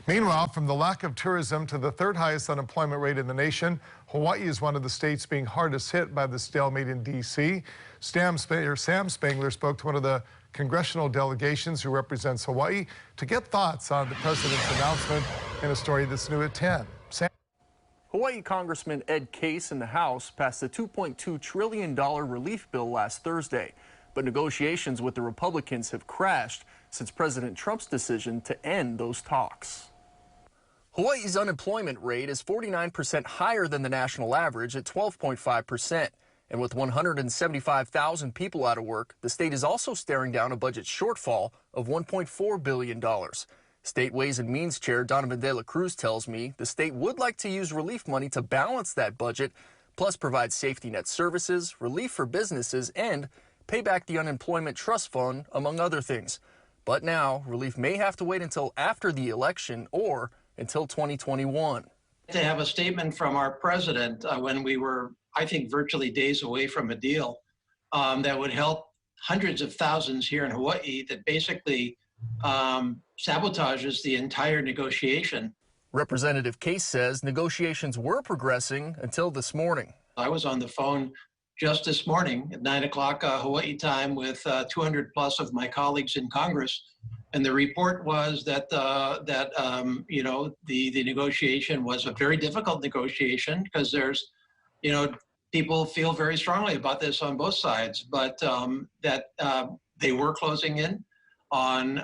Meanwhile, from the lack of tourism to the third highest unemployment rate in the nation, Hawaii is one of the states being hardest hit by the stalemate in D.C. Sam Spangler spoke to one of the congressional delegations who represents Hawaii to get thoughts on the president's announcement in a story that's new at 10. Sam? Hawaii Congressman Ed Case in the House passed a $2.2 trillion relief bill last Thursday, but negotiations with the Republicans have crashed since President Trump's decision to end those talks. Hawaii's unemployment rate is 49% higher than the national average at 12.5%. And with 175,000 people out of work, the state is also staring down a budget shortfall of $1.4 billion. State Ways and Means Chair Donovan De La Cruz tells me the state would like to use relief money to balance that budget, plus provide safety net services, relief for businesses, and pay back the unemployment trust fund, among other things. But now, relief may have to wait until after the election or until 2021. To have a statement from our president when we were, I think, virtually days away from a deal that would help hundreds of thousands here in Hawaii that basically sabotages the entire negotiation. Representative Case says negotiations were progressing until this morning. I was on the phone just this morning at 9 o'clock Hawaii time with 200 plus of my colleagues in Congress. And the report was that you know, the negotiation was a very difficult negotiation because there's, you know, people feel very strongly about this on both sides, but that they were closing in on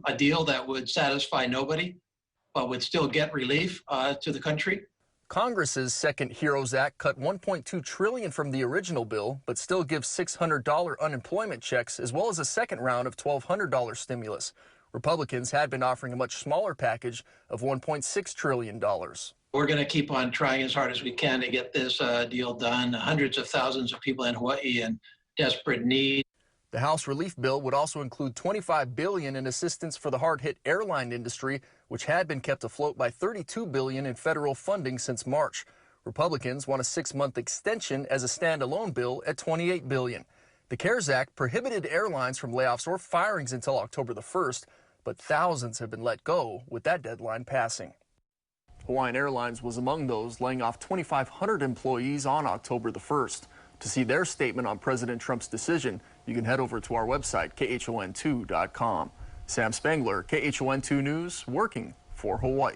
a deal that would satisfy nobody, but would still get relief to the country. Congress's Second HEROES Act cut $1.2 trillion from the original bill, but still gives $600 unemployment checks, as well as a second round of $1,200 stimulus. Republicans had been offering a much smaller package of $1.6 trillion. We're going to keep on trying as hard as we can to get this deal done. Hundreds of thousands of people in Hawaii in desperate need. The House relief bill would also include $25 billion in assistance for the hard-hit airline industry, which had been kept afloat by $32 billion in federal funding since March. Republicans want a 6-month extension as a standalone bill at $28 billion. The CARES Act prohibited airlines from layoffs or firings until October the 1st, but thousands have been let go with that deadline passing. Hawaiian Airlines was among those laying off 2,500 employees on October the 1st. To see their statement on President Trump's decision, you can head over to our website, KHON2.com. Sam Spangler, KHON2 News, working for Hawaii.